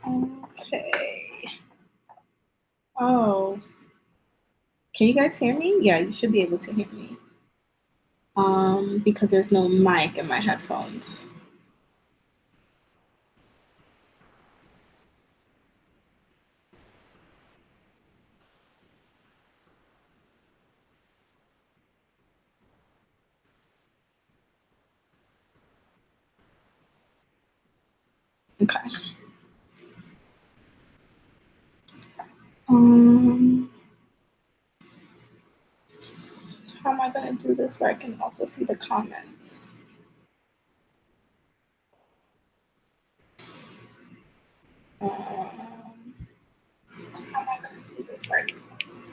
Okay. Oh. Can you guys hear me? Yeah, you should be able to hear me. Because there's no mic in my headphones. Okay. How am I gonna do this where I can also see the comments? How am I gonna do this where I can also see?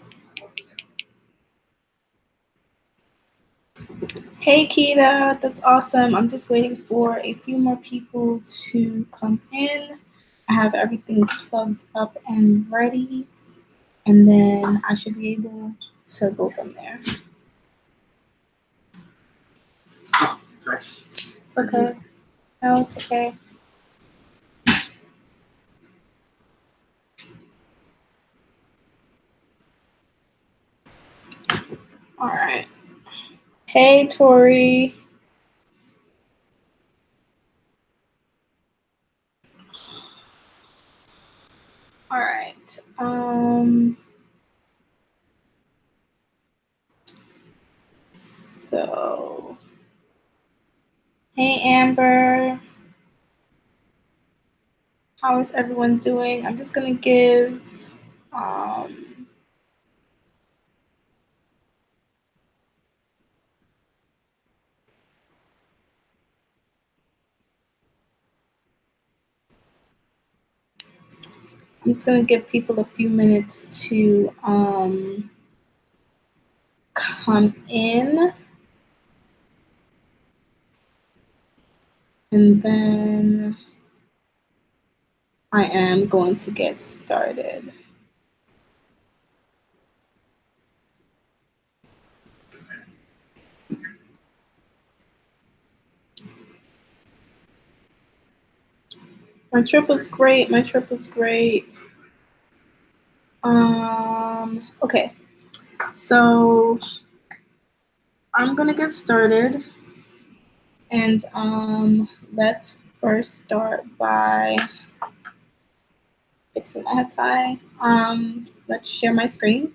Hey Kita, that's awesome. I'm just waiting for a few more people to come in. I have everything plugged up and ready, and then I should be able to go from there. It's okay. No, it's okay. All right. Hey, Tori. All right. So, hey, Amber. How is everyone doing? I'm just gonna give um, I'm just gonna give people a few minutes to come in, and then I am going to get started. My trip was great. My trip was great. Okay, so I'm gonna get started, and let's first start by fixing my head tie. Let's share my screen.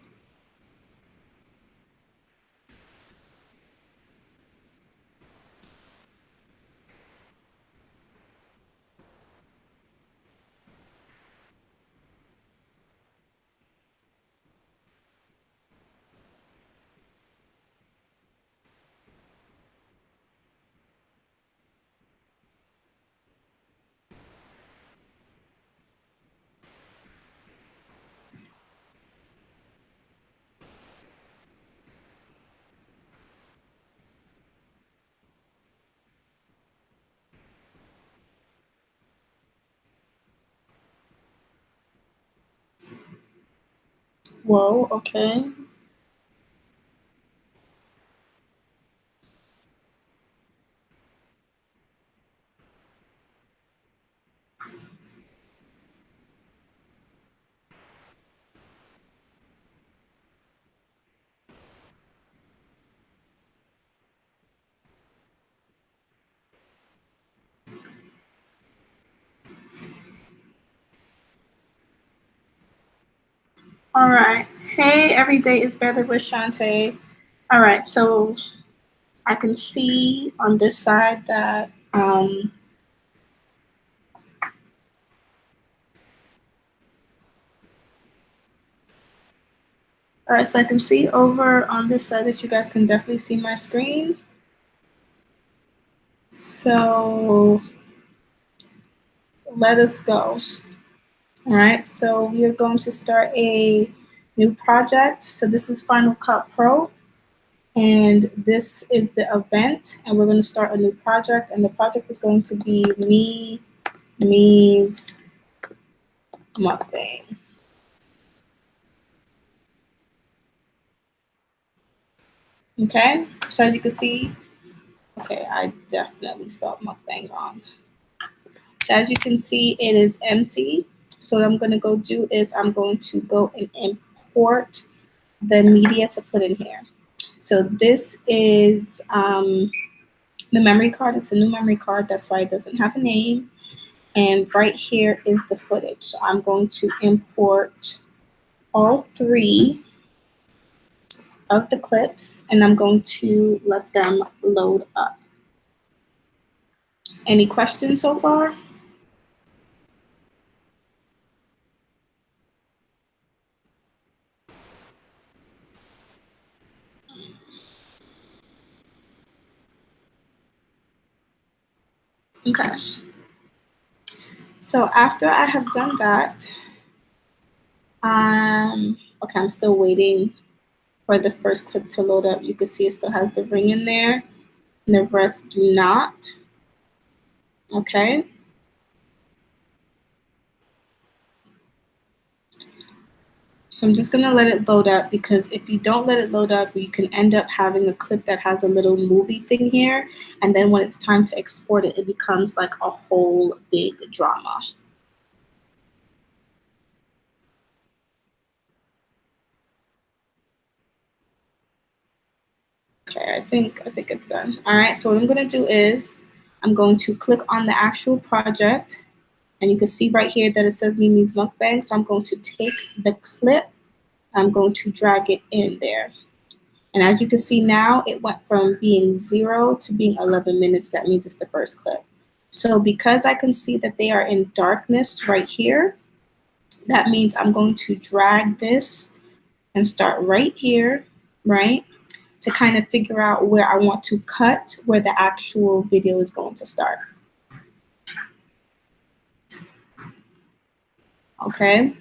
Whoa, okay. All right. Hey, every day is better with Shantae. All right, so I can see on this side that all right, so I can see over on this side that you guys can definitely see my screen. So let us go. All right, so we are going to start a new project. So this is Final Cut Pro, and this is the event, and we're going to start a new project, and the project is going to be me's mukbang. Okay, so as you can see, okay, I definitely spelled mukbang wrong. so as you can see, it is empty. So what I'm going to go do is I'm going to go and import the media to put in here. So this is the memory card. It's a new memory card. That's why it doesn't have a name. And right here is the footage. So I'm going to import all 3 of the clips, and I'm going to let them load up. Any questions so far? Okay. So after I have done that, okay, I'm still waiting for the first clip to load up. You can see it still has the ring in there, and the rest do not. Okay. So I'm just gonna let it load up, because if you don't let it load up, you can end up having a clip that has a little movie thing here, and then when it's time to export it, it becomes like a whole big drama. Okay, I think it's done. All right, so what I'm gonna do is I'm going to click on the actual project, and you can see right here that it says Mimi's Mukbang. So I'm going to take the clip, I'm going to drag it in there. And as you can see now, it went from being 0 to being 11 minutes. That means it's the first clip. So because I can see that they are in darkness right here, that means I'm going to drag this and start right here, right? To kind of figure out where I want to cut, where the actual video is going to start. Okay.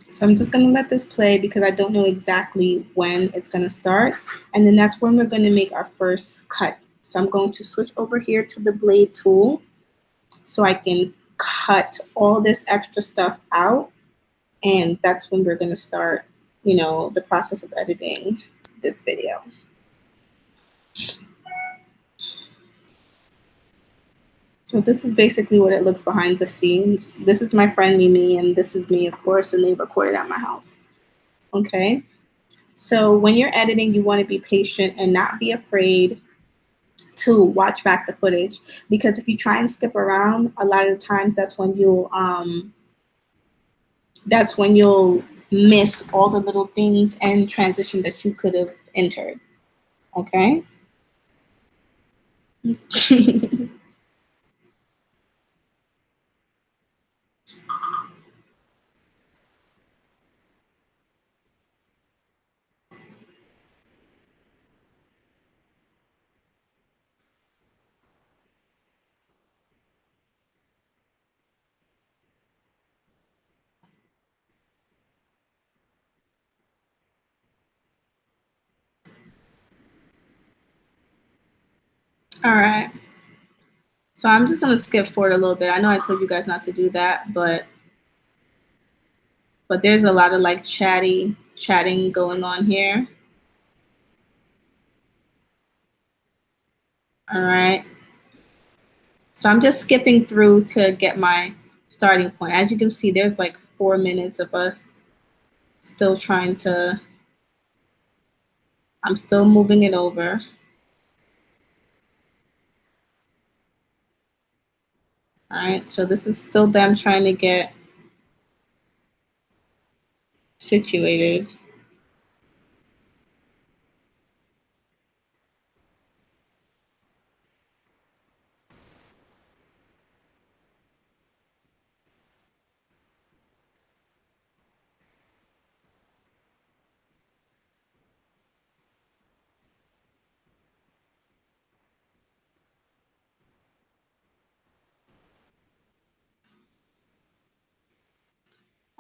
So I'm just going to let this play because I don't know exactly when it's going to start. And then that's when we're going to make our first cut. So I'm going to switch over here to the blade tool so I can cut all this extra stuff out. And that's when we're going to start, the process of editing this video. So this is basically what it looks behind the scenes. This is my friend Mimi, and this is me, of course, and they recorded at my house. Okay. So when you're editing, you want to be patient and not be afraid to watch back the footage, because if you try and skip around, a lot of the times that's when you'll miss all the little things and transition that you could have entered. Okay. All right. So I'm just gonna skip forward a little bit. I know I told you guys not to do that, but there's a lot of like chatting going on here. All right. So I'm just skipping through to get my starting point. As you can see, there's like 4 minutes of us still I'm still moving it over. All right, so this is still them trying to get situated.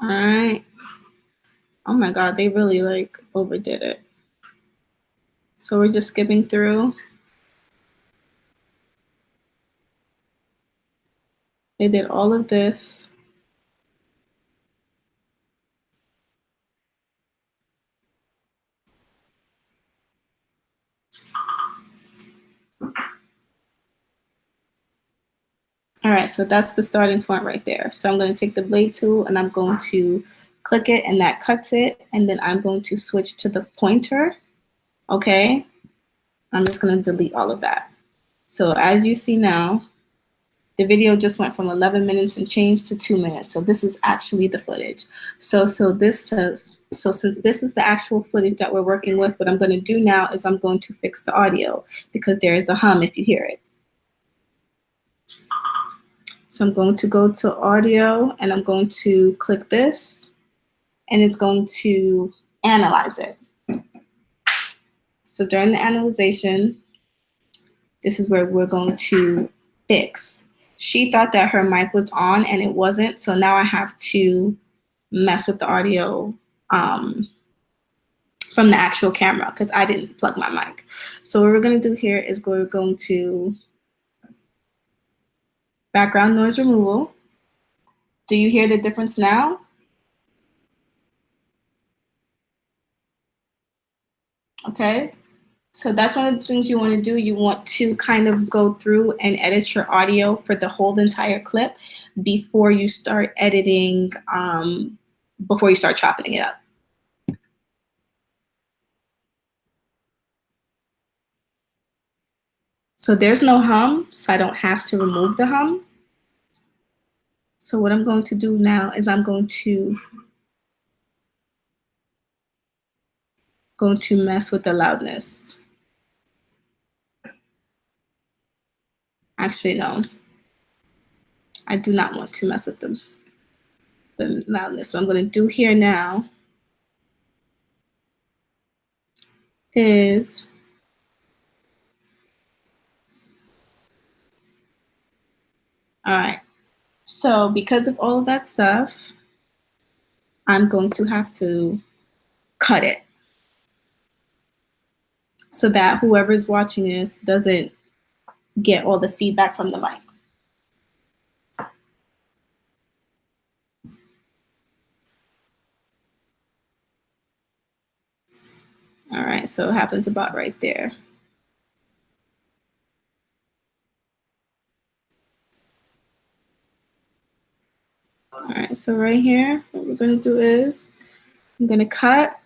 All right. Oh my God, they really like overdid it. So we're just skipping through. They did all of this. All right, so that's the starting point right there. So I'm going to take the blade tool and I'm going to click it and that cuts it. And then I'm going to switch to the pointer. Okay, I'm just going to delete all of that. So as you see now, the video just went from 11 minutes and change to 2 minutes. So this is actually the footage. So since this is the actual footage that we're working with, what I'm going to do now is I'm going to fix the audio because there is a hum if you hear it. So I'm going to go to audio and I'm going to click this and it's going to analyze it. So during the analyzation, this is where we're going to fix. She thought that her mic was on and it wasn't. So now I have to mess with the audio from the actual camera because I didn't plug my mic. So what we're going to do here is we're going to background noise removal. Do you hear the difference now? Okay. So that's one of the things you want to do. You want to kind of go through and edit your audio for the whole entire clip before you start editing, before you start chopping it up. So there's no hum, so I don't have to remove the hum. So what I'm going to do now is I'm going to mess with the loudness. Actually, no. I do not want to mess with the loudness. What I'm going to do here now is all right. So because of all of that stuff, I'm going to have to cut it so that whoever's watching this doesn't get all the feedback from the mic. All right, so it happens about right there. All right, so right here, what we're gonna do is I'm gonna cut.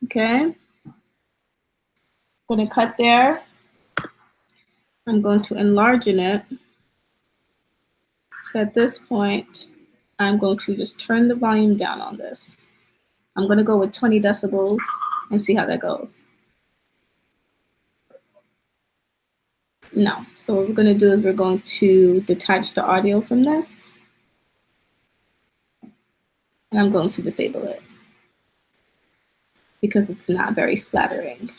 Okay, I'm gonna cut there. I'm going to enlarge it. So at this point, I'm going to just turn the volume down on this. I'm gonna go with 20 decibels and see how that goes. No, so what we're gonna do is we're going to detach the audio from this. And I'm going to disable it because it's not very flattering.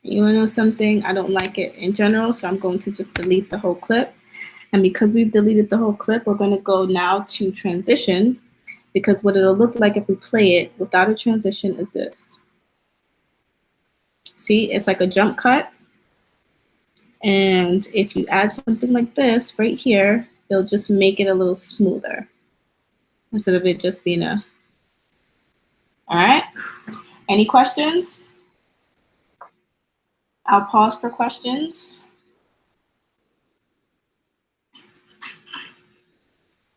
You wanna know something? I don't like it in general, so I'm going to just delete the whole clip. And because we've deleted the whole clip, we're gonna go now to transition because what it'll look like if we play it without a transition is this. See, it's like a jump cut. And if you add something like this right here, it'll just make it a little smoother instead of it just being a, all right? Any questions? I'll pause for questions.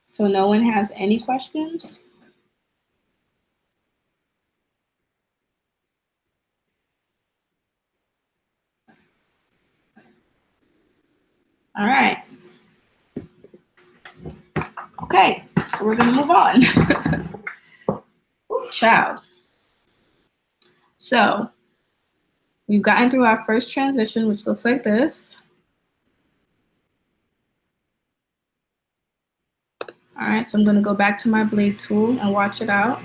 So no one has any questions? All right. Okay, so we're gonna move on. Child. So we've gotten through our first transition, which looks like this. All right, so I'm gonna go back to my blade tool and watch it out.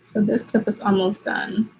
So this clip is almost done.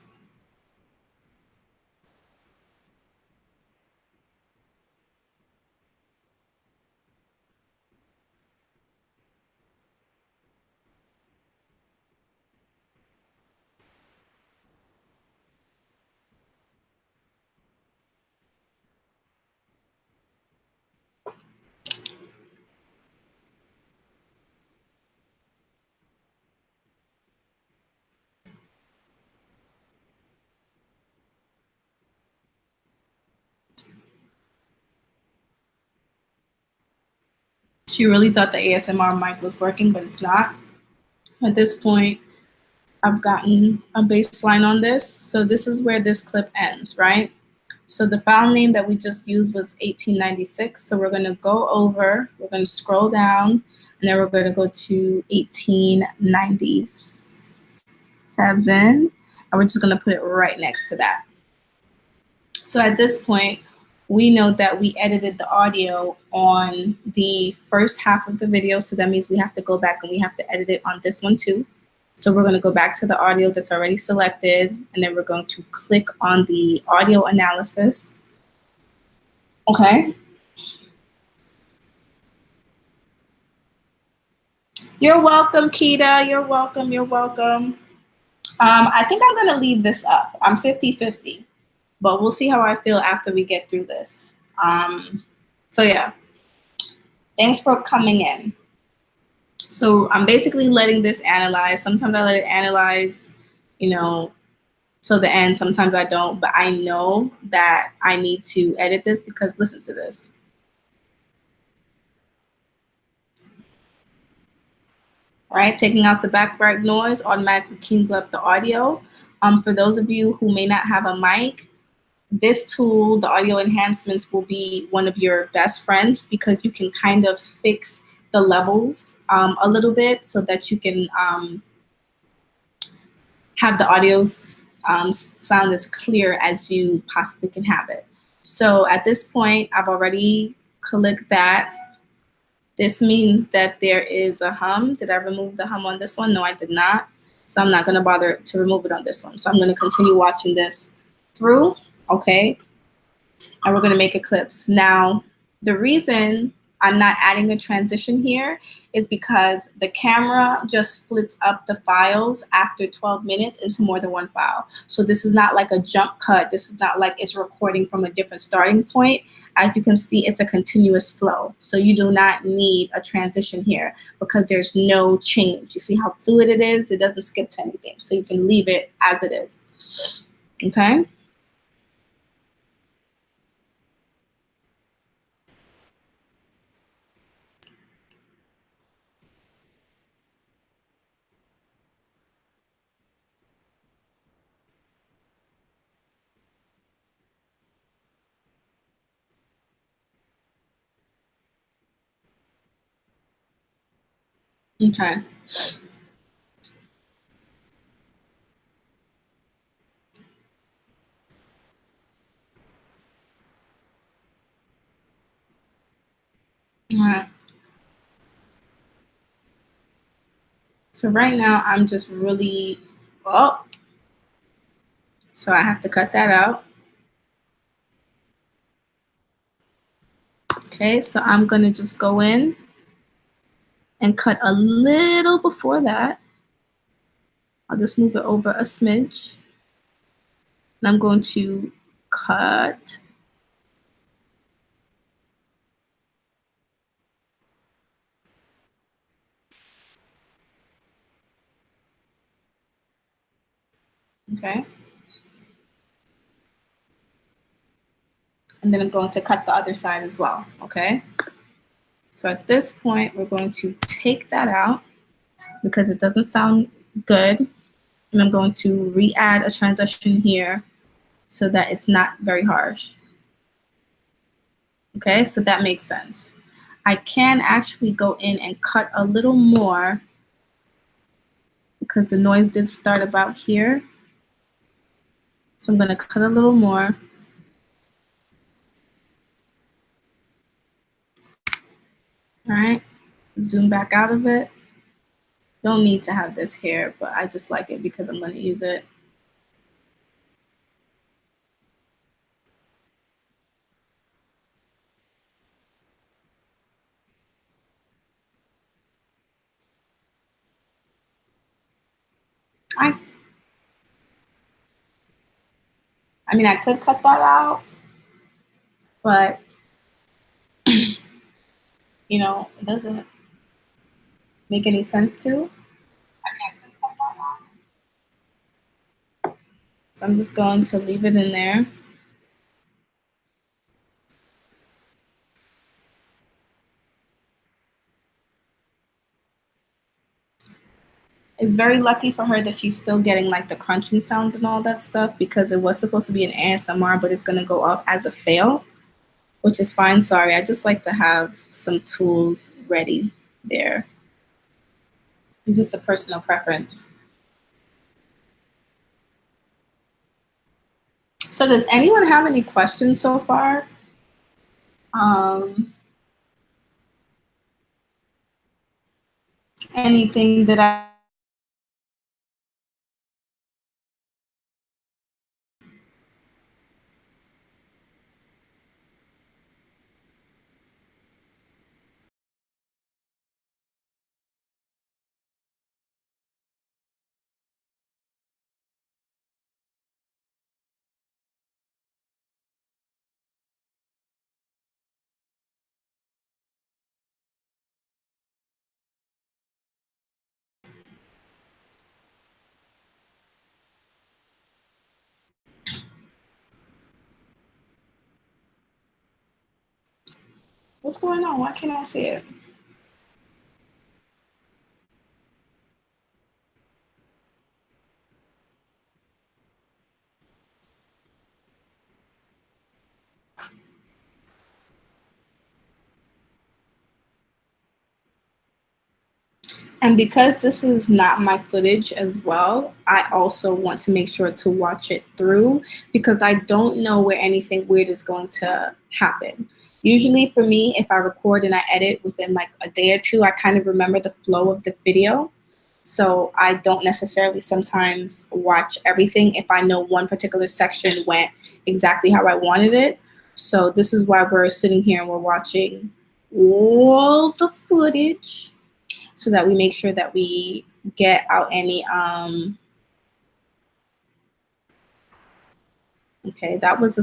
She really thought the ASMR mic was working, but it's not. At this point, I've gotten a baseline on this. So this is where this clip ends, right? So the file name that we just used was 1896. So we're going to go over, we're going to scroll down, and then we're going to go to 1897. And we're just going to put it right next to that. So at this point, we know that we edited the audio on the first half of the video. So that means we have to go back and we have to edit it on this one too. So we're going to go back to the audio that's already selected, and then we're going to click on the audio analysis. Okay. You're welcome, Kita. You're welcome. You're welcome. I think I'm going to leave this up. I'm 50-50, but we'll see how I feel after we get through this. So yeah, thanks for coming in. So I'm basically letting this analyze. Sometimes I let it analyze, you know, till the end. Sometimes I don't, but I know that I need to edit this because listen to this. All right, taking out the background noise automatically cleans up the audio. For those of you who may not have a mic, this tool, the audio enhancements, will be one of your best friends because you can kind of fix the levels a little bit so that you can have the audios sound as clear as you possibly can have it. So at this point, I've already clicked that. This means that there is a hum. Did I remove the hum on this one? No, I did not. So I'm not going to bother to remove it on this one. So I'm going to continue watching this through. Okay. And we're going to make eclipse. Now, the reason I'm not adding a transition here is because the camera just splits up the files after 12 minutes into more than one file. So this is not like a jump cut. This is not like it's recording from a different starting point. As you can see, it's a continuous flow. So you do not need a transition here because there's no change. You see how fluid it is? It doesn't skip to anything. So you can leave it as it is. Okay? Okay. All right. So right now I'm just really, oh, so I have to cut that out. Okay, so I'm gonna just go in and cut a little before that. I'll just move it over a smidge. And I'm going to cut. Okay. And then I'm going to cut the other side as well, okay? So at this point, we're going to take that out because it doesn't sound good. And I'm going to re-add a transition here so that it's not very harsh. Okay, so that makes sense. I can actually go in and cut a little more because the noise did start about here. So I'm going to cut a little more. All right, zoom back out of it. Don't need to have this here, but I just like it because I'm going to use it. I I mean, I could cut that out, but it doesn't make any sense to. So I'm just going to leave it in there. It's very lucky for her that she's still getting like the crunching sounds and all that stuff because it was supposed to be an ASMR, but it's going to go up as a fail, which is fine. Sorry, I just like to have some tools ready there. It's just a personal preference. So does anyone have any questions so far? Um, Anything that I what's going on? Why can't I see it? And because this is not my footage as well, I also want to make sure to watch it through because I don't know where anything weird is going to happen. Usually for me, if I record and I edit within like a day or two, I kind of remember the flow of the video. So I don't necessarily sometimes watch everything if I know one particular section went exactly how I wanted it. So this is why we're sitting here and we're watching all the footage so that we make sure that we get out any okay, that was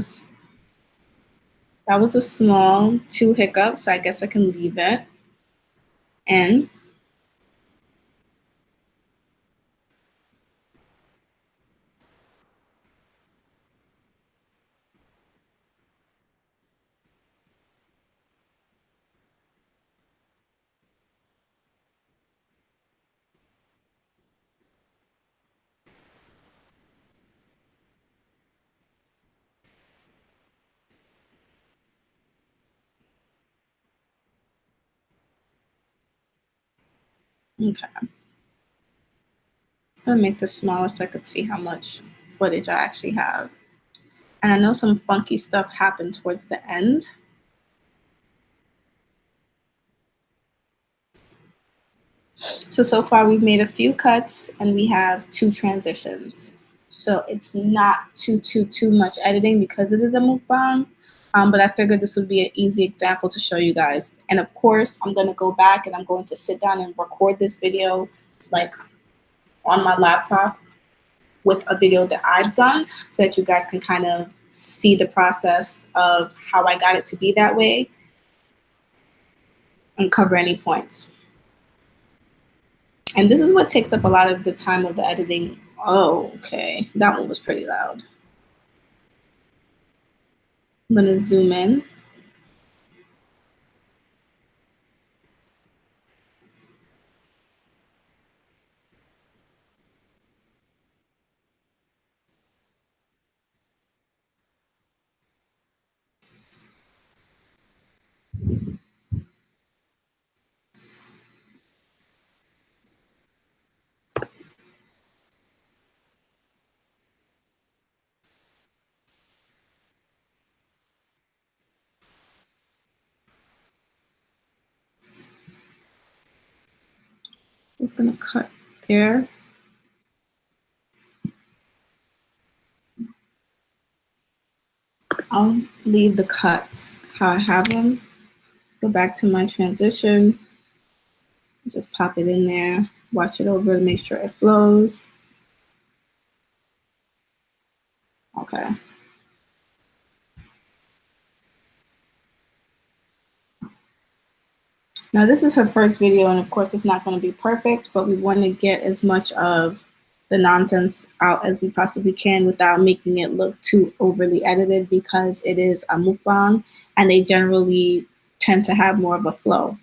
a small two hiccups, so I guess I can leave it. And okay, it's gonna make this smaller so I could see how much footage I actually have. And I know some funky stuff happened towards the end. So far we've made a few cuts and we have two transitions. So it's not too much editing because it is a mukbang. But I figured this would be an easy example to show you guys. And of course, I'm going to go back and I'm going to sit down and record this video like on my laptop with a video that I've done so that you guys can kind of see the process of how I got it to be that way and cover any points. And this is what takes up a lot of the time of the editing. Oh, okay. That one was pretty loud. I'm going to zoom in. Just gonna cut there. I'll leave the cuts how I have them. Go back to my transition. Just pop it in there. Watch it over to make sure it flows. Okay. Now this is her first video, and of course it's not going to be perfect, but we want to get as much of the nonsense out as we possibly can without making it look too overly edited, because it is a mukbang and they generally tend to have more of a flow.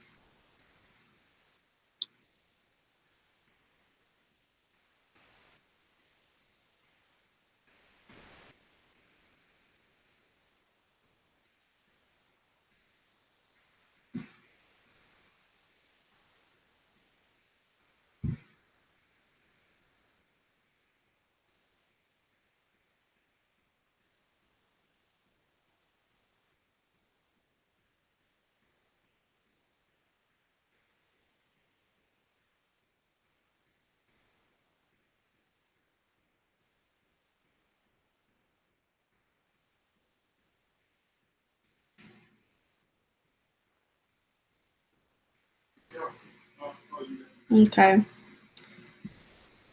Okay.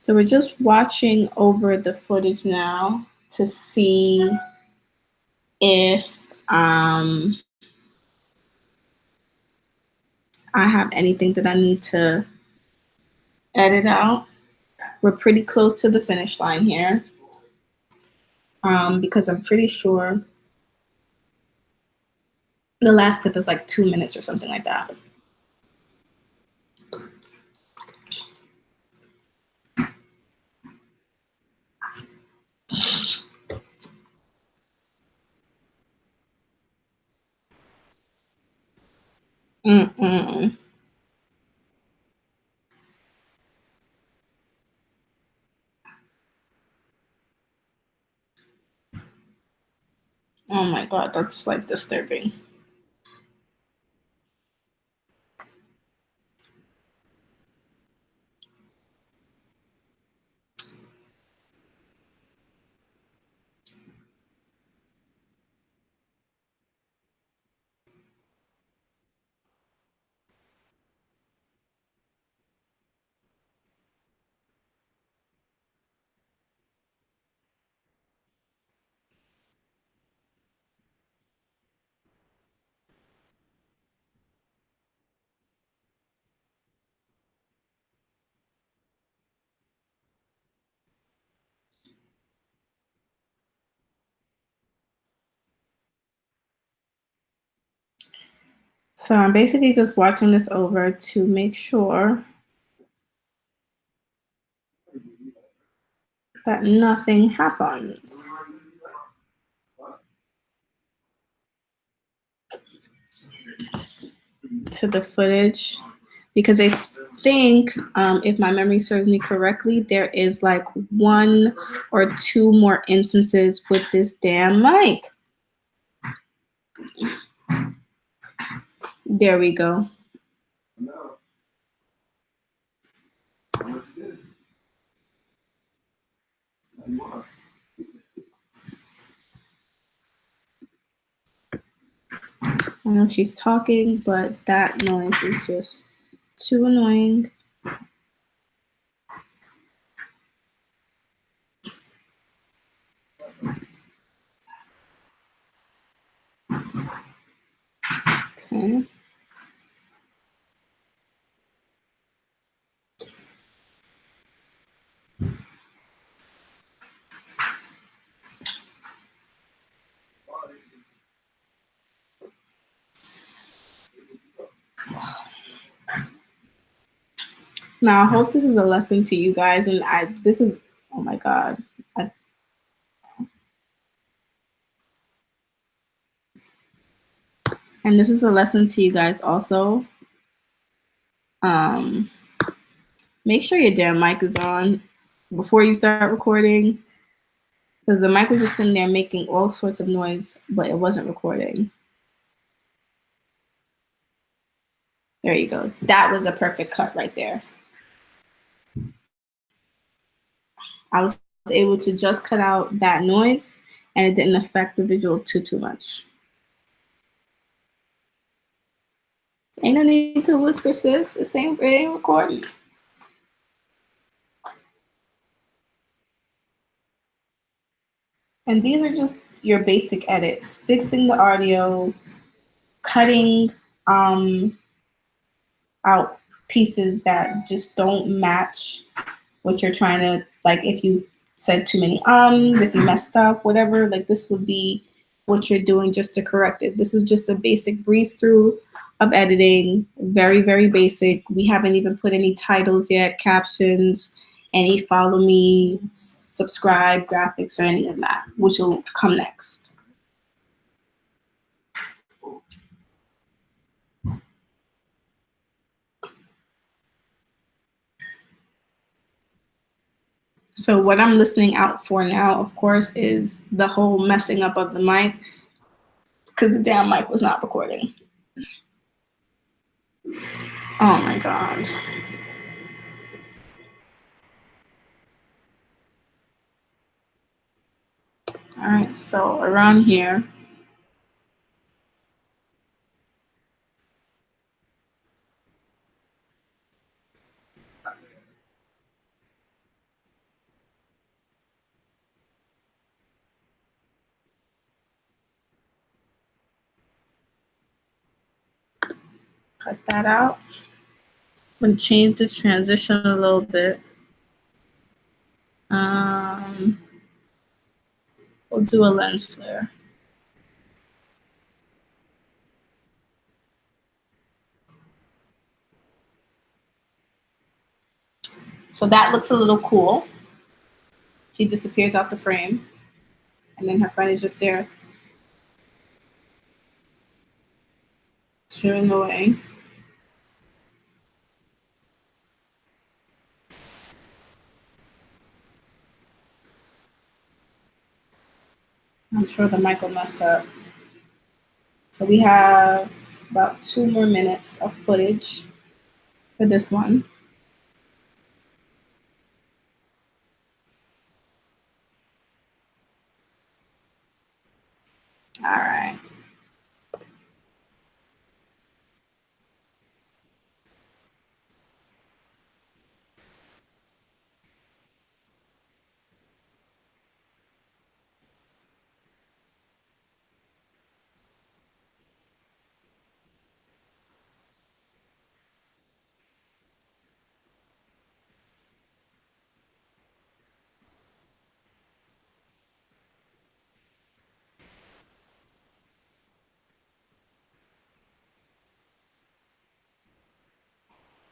So we're just watching over the footage now to see if I have anything that I need to edit out. We're pretty close to the finish line here, because I'm pretty sure the last clip is like 2 minutes or something like that. Mm-mm. Oh my God, that's like disturbing. So I'm basically just watching this over to make sure that nothing happens to the footage, because I think, if my memory serves me correctly, there is like 1 or 2 more instances with this damn mic. There we go. I know she's talking, but that noise is just too annoying. Okay. Now, I hope this is a lesson to you guys, and this is, oh my God. And this is a lesson to you guys also. Make sure your damn mic is on before you start recording, because the mic was just sitting there making all sorts of noise, but it wasn't recording. There you go. That was a perfect cut right there. I was able to just cut out that noise and it didn't affect the visual too much. Ain't no need to whisper, sis. It ain't recording. And these are just your basic edits. Fixing the audio, cutting out pieces that just don't match what you're trying to, like if you said too many if you messed up, whatever, like this would be what you're doing just to correct it. This is just a basic breeze through of editing, very, very basic. We haven't even put any titles yet, captions, any follow me, subscribe, graphics, or any of that, which will come next. So what I'm listening out for now, of course, is the whole messing up of the mic, because the damn mic was not recording. Oh my God. All right, so around here, cut that out. I'm gonna change the transition a little bit. We'll do a lens flare. So that looks a little cool. She disappears out the frame, and then her friend is just there chewing away. I'm sure the mic will mess up. So we have about 2 more minutes of footage for this one. All right.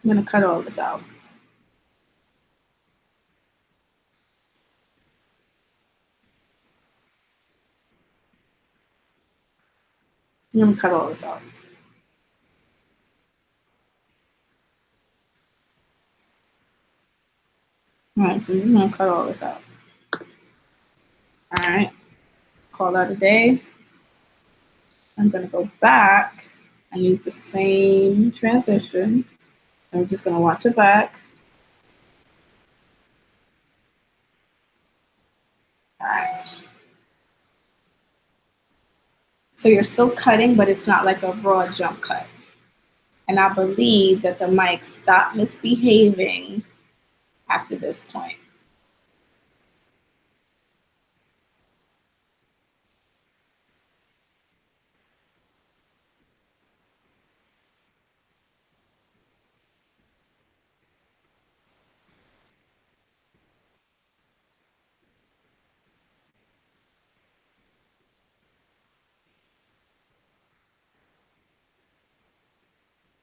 I'm gonna cut all this out. I'm gonna cut all this out. All right, so I'm just gonna cut all this out. All right, call that a day. I'm gonna go back and use the same transition. And we're just gonna watch it back. All right. So you're still cutting, but it's not like a raw jump cut. And I believe that the mic stopped misbehaving after this point.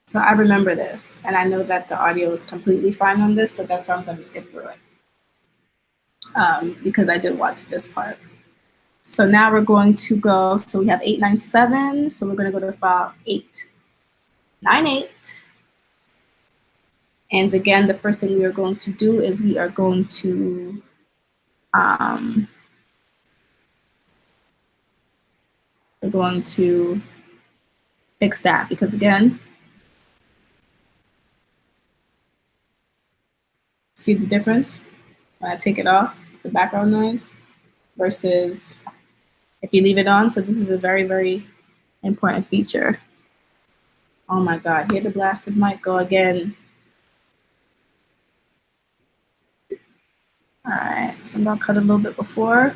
So I remember this, and I know that the audio is completely fine on this, so that's why I'm going to skip through it, because I did watch this part. So now we're going to go, so we have 897, so we're going to go to file 898. And again, the first thing we are going to do is we are going to fix that, because again, see the difference when I take it off? the background noise versus if you leave it on. So this is a very, very important feature. Oh my God, here the blasted mic go again. All right, so I'm gonna cut a little bit before.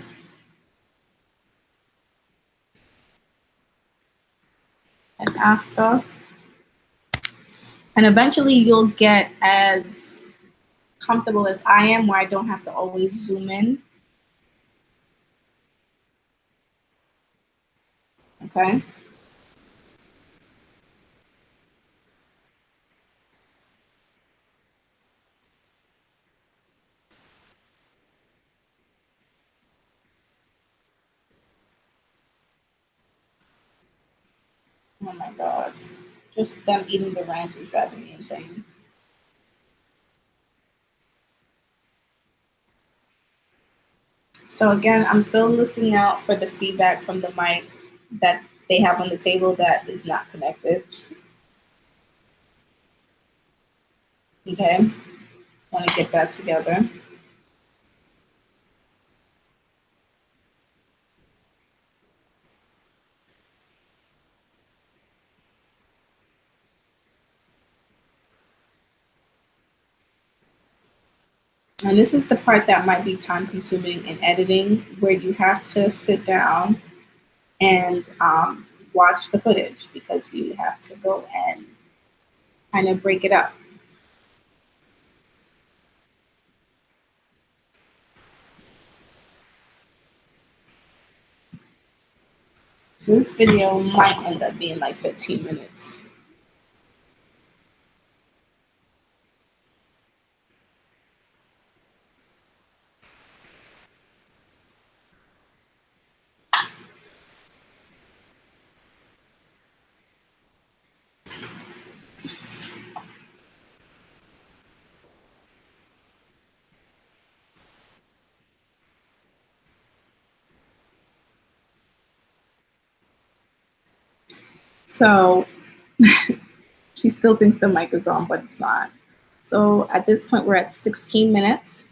And after. And eventually you'll get as comfortable as I am where I don't have to always zoom in. Okay. Oh my God. Just them eating the ranch is driving me insane. So again, I'm still listening out for the feedback from the mic that they have on the table that is not connected. Okay. Want to get that together. And this is the part that might be time consuming in editing, where you have to sit down and watch the footage because you have to go and kind of break it up. So this video might end up being like 15 minutes. So she still thinks the mic is on, but it's not. So at this point, we're at 16 minutes,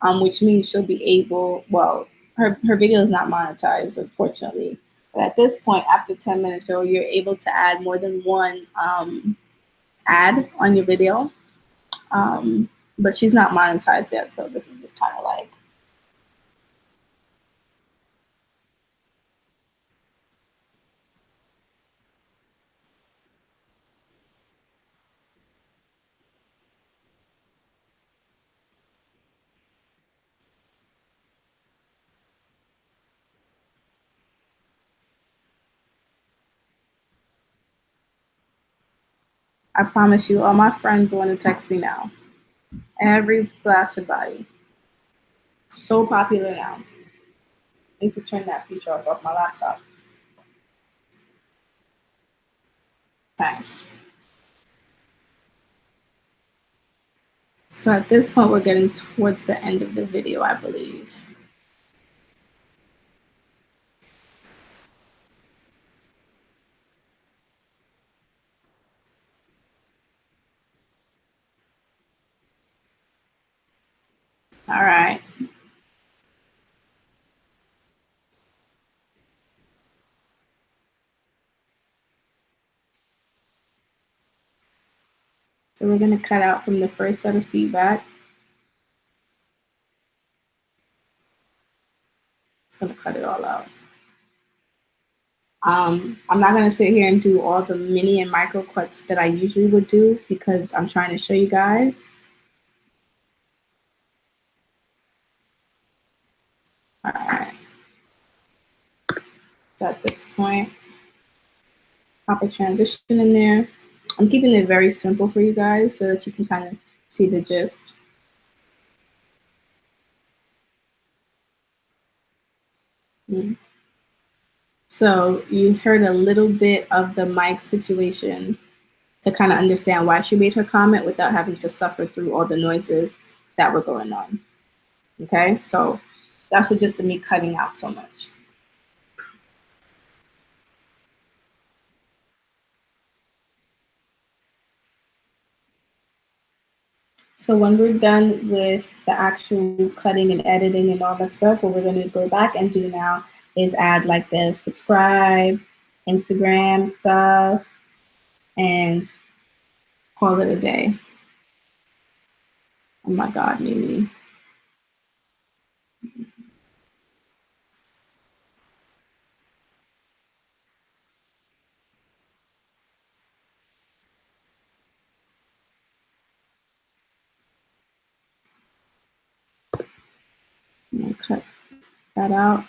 which means she'll be able, well, her video is not monetized, unfortunately. But at this point, after 10 minutes, you're able to add more than one ad on your video. But she's not monetized yet, so this is just kind of like, I promise you, all my friends want to text me now. Every blasted body. So popular now. I need to turn that feature off my laptop. Okay. So at this point, we're getting towards the end of the video, I believe. All right. So we're going to cut out from the first set of feedback. It's going to cut it all out. I'm not going to sit here and do all the mini and micro cuts that I usually would do because I'm trying to show you guys. All right. So at this point, pop a transition in there. I'm keeping it very simple for you guys so that you can kind of see the gist. So you heard a little bit of the mic situation to kind of understand why she made her comment without having to suffer through all the noises that were going on. Okay, so that's the gist of me cutting out so much. So when we're done with the actual cutting and editing and all that stuff, what we're going to go back and do now is add like the subscribe, Instagram stuff, and call it a day. Oh my God, Mimi. I'm going to cut that out.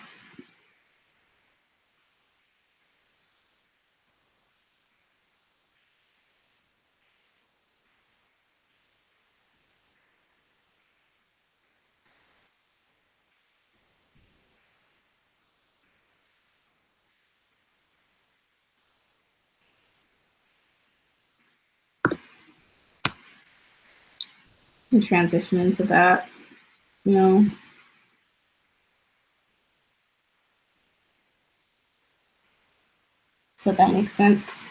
And transition into that, you know. So that makes sense.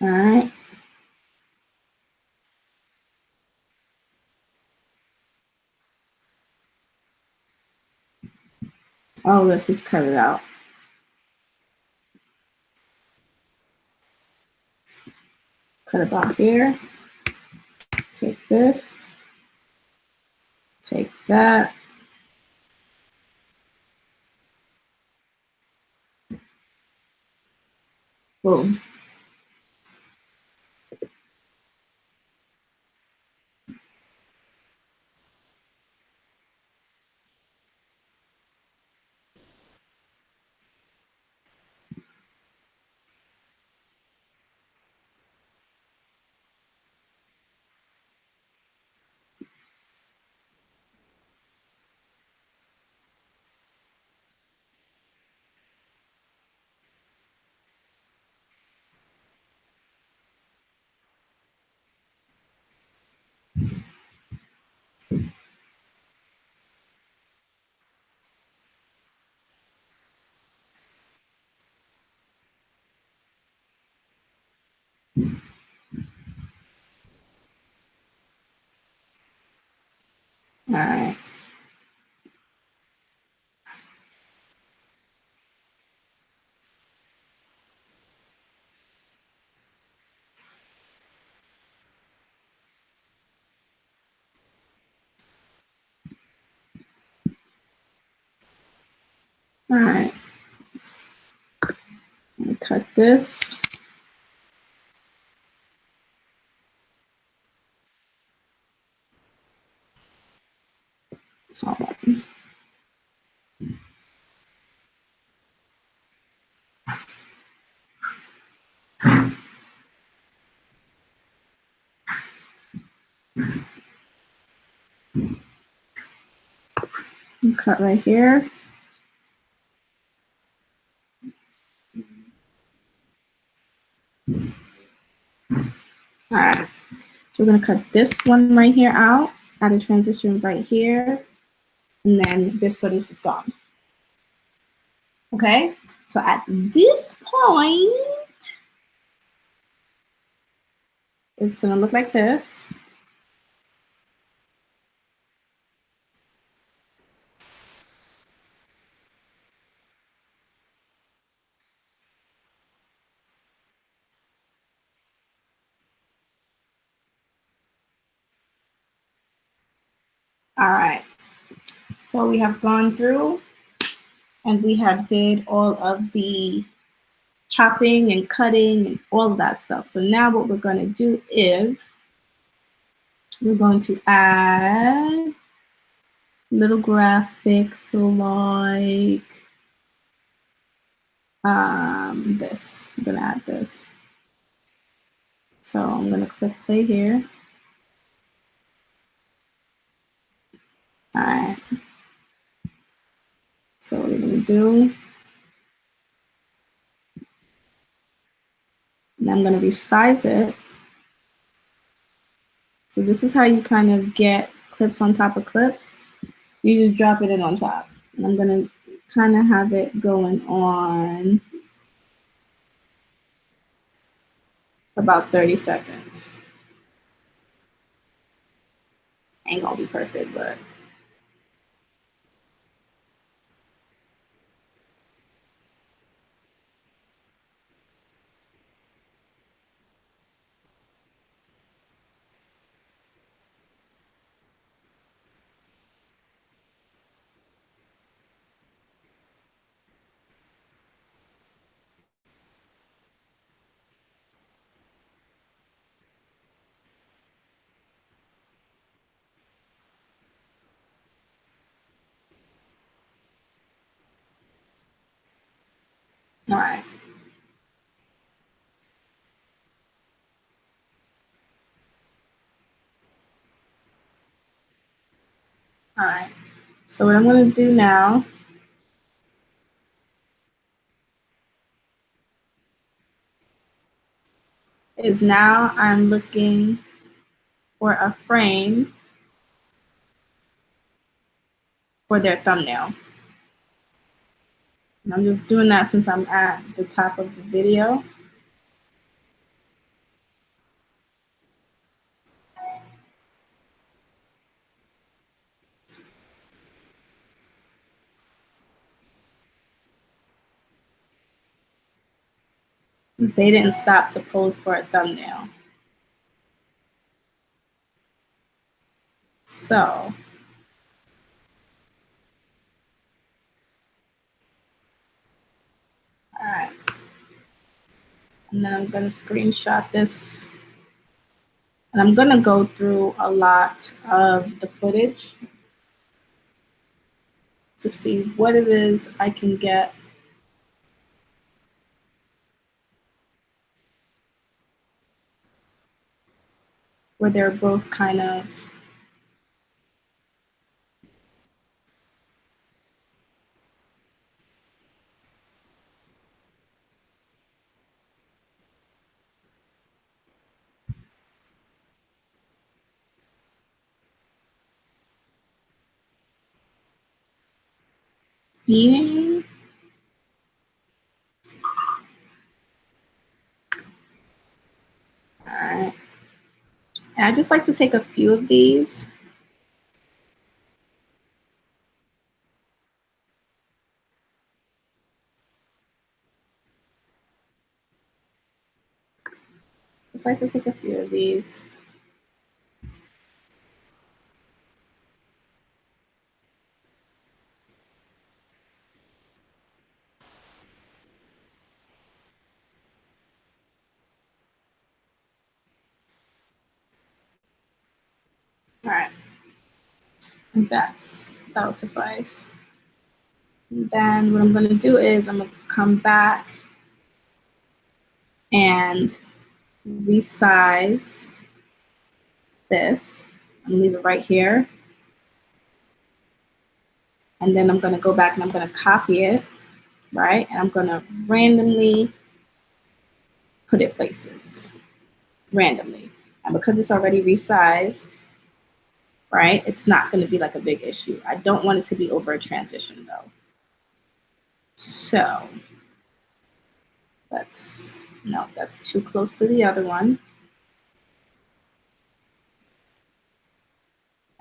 All right. All this, we cut it out. Cut about here. Take this. Take that. Boom. All right. All right. I'm gonna cut this. Hold on. Cut right here. All right. So we're gonna cut this one right here out, add a transition right here, and then this footage is gone. Okay. So at this point, it's gonna look like this. All right. So we have gone through and we have did all of the chopping and cutting and all of that stuff. So now what we're going to do is we're going to add little graphics like this. I'm gonna add this. So I'm gonna click play here. All right. So what we're gonna do, and I'm gonna resize it. So this is how you kind of get clips on top of clips. You just drop it in on top. And I'm gonna kind of have it going on about 30 seconds. Ain't gonna be perfect, but. All right. All right. So what I'm gonna do now is now I'm looking for a frame for their thumbnail. And I'm just doing that since I'm at the top of the video. They didn't stop to pose for a thumbnail. So, all right. And then I'm gonna screenshot this. And I'm gonna go through a lot of the footage to see what it is I can get where they're both kind of eating. All right. And I just like to take a few of these. Just like to take a few of these. All right. And that'll suffice. And then what I'm gonna do is I'm gonna come back and resize this. I'm gonna leave it right here. And then I'm gonna go back and I'm gonna copy it, right? And I'm gonna randomly put it places, randomly. And because it's already resized, right, it's not gonna be like a big issue. I don't want it to be over a transition though. So no, that's too close to the other one.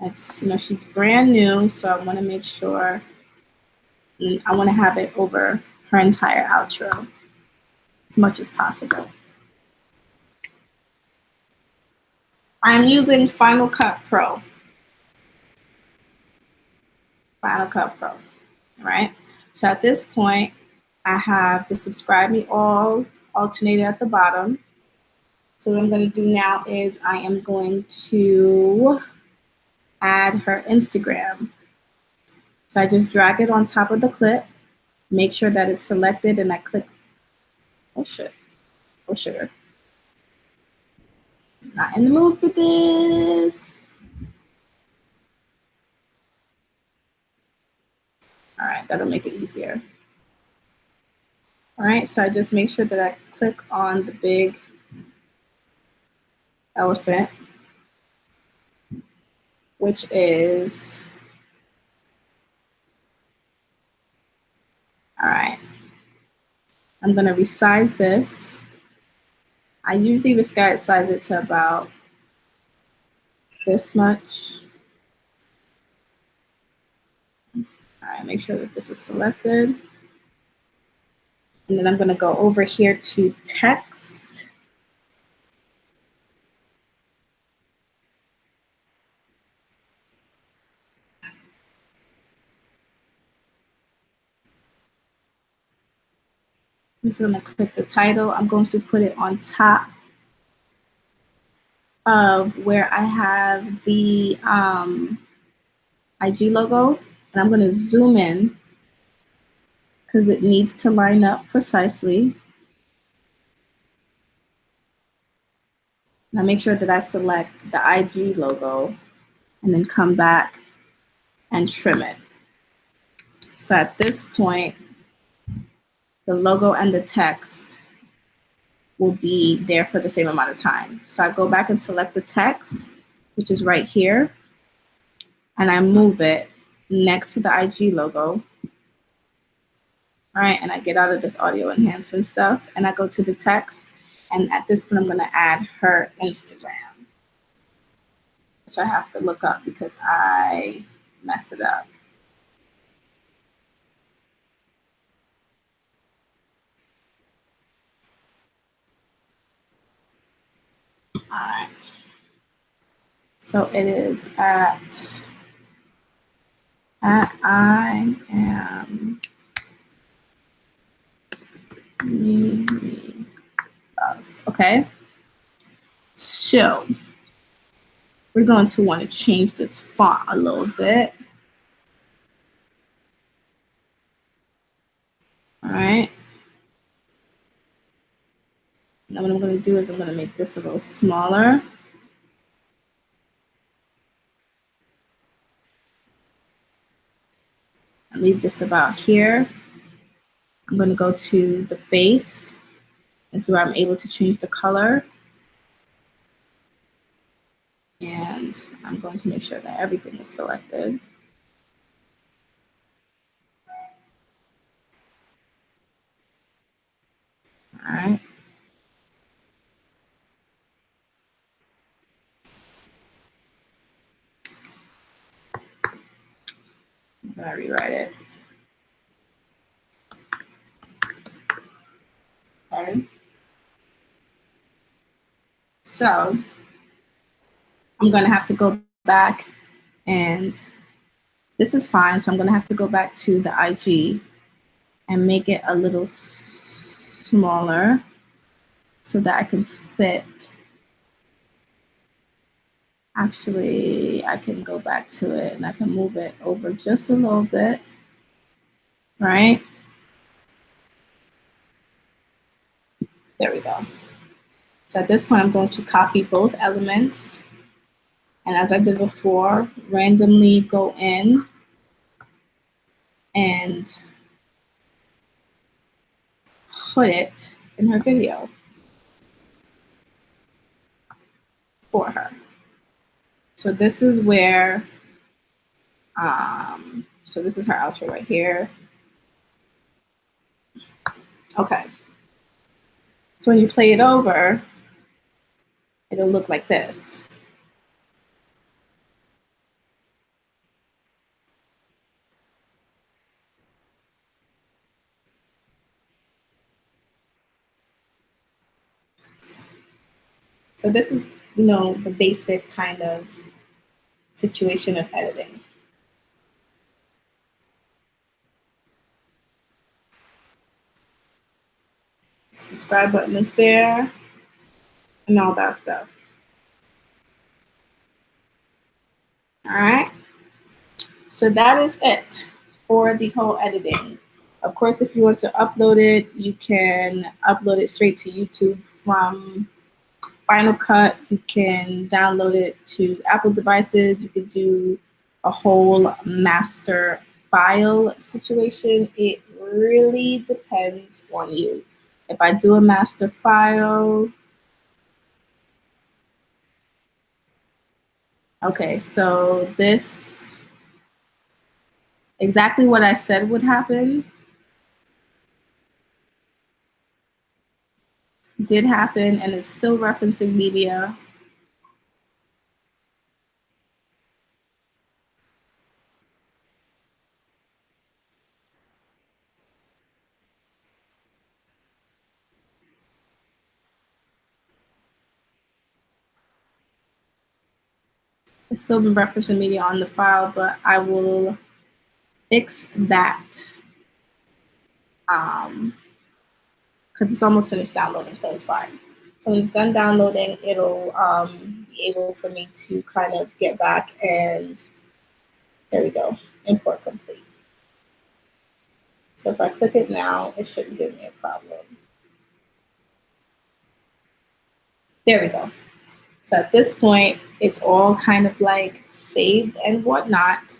It's, she's brand new, so I want to make sure, and I want to have it over her entire outro as much as possible. I'm using Final Cut Pro. Final Cut Pro, right? So at this point, I have the subscribe me all alternated at the bottom. So what I'm going to do now is I am going to add her Instagram. So I just drag it on top of the clip, make sure that it's selected, and I click, oh shit, oh sugar. Not in the mood for this. All right, that'll make it easier. All right, so I just make sure that I click on the big elephant, which is, all right, I'm gonna resize this. I usually resize it to about this much. All right, make sure that this is selected. And then I'm gonna go over here to text. I'm just gonna click the title. I'm going to put it on top of where I have the IG logo, and I'm gonna zoom in because it needs to line up precisely. Now make sure that I select the IG logo and then come back and trim it. So at this point, the logo and the text will be there for the same amount of time. So I go back and select the text, which is right here, and I move it next to the IG logo. All right, and I get out of this audio enhancement stuff and I go to the text, and at this point I'm gonna add her Instagram, which I have to look up because I messed it up. All right, so it is at I am me love. Okay, so we're going to want to change this font a little bit. All right. Now what I'm going to do is I'm going to make this a little smaller. I leave this about here. I'm going to go to the face. This is where I'm able to change the color. And I'm going to make sure that everything is selected. All right. I'm going to rewrite it. Okay. So I'm going to have to go back, and this is fine. So I'm going to have to go back to the IG and make it a little smaller so that I can fit. Actually, I can go back to it and I can move it over just a little bit, right? There we go. So at this point, I'm going to copy both elements. And as I did before, randomly go in and put it in her video for her. So this is where, so this is her outro right here. Okay. So when you play it over, it'll look like this. So this is, the basic kind of situation of editing. Subscribe button is there and all that stuff. All right. So that is it. or the whole editing. Of course, if you want to upload it, you can upload it straight to YouTube from Final Cut. You can download it to Apple devices. You could do a whole master file situation. It really depends on you. If I do a master file, okay, so this, exactly what I said would happen, did happen, and it's still referencing media. It's still been referencing media on the file, but I will fix that because it's almost finished downloading, so it's fine. So when it's done downloading, it'll be able for me to kind of get back, and there we go, import complete. So if I click it now, it shouldn't give me a problem. There we go. So at this point, it's all kind of like saved and whatnot,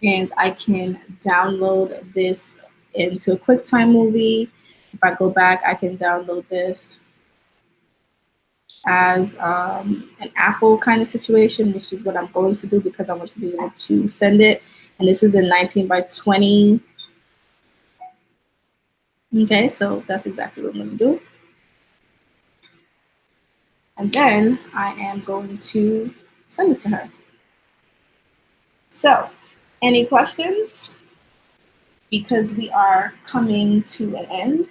and I can download this into a QuickTime movie. If I go back, I can download this as an Apple kind of situation, which is what I'm going to do because I want to be able to send it. And this is in 19 by 20. Okay, so that's exactly what I'm going to do. And then I am going to send it to her. So, any questions? Because we are coming to an end.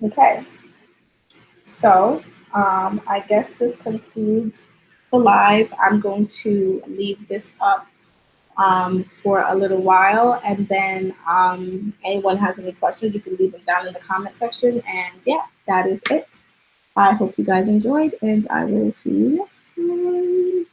Okay, so I guess this concludes the live. I'm going to leave this up for a little while, and then anyone has any questions, you can leave them down in the comment section. And yeah, that is it. I hope you guys enjoyed, and I will see you next time.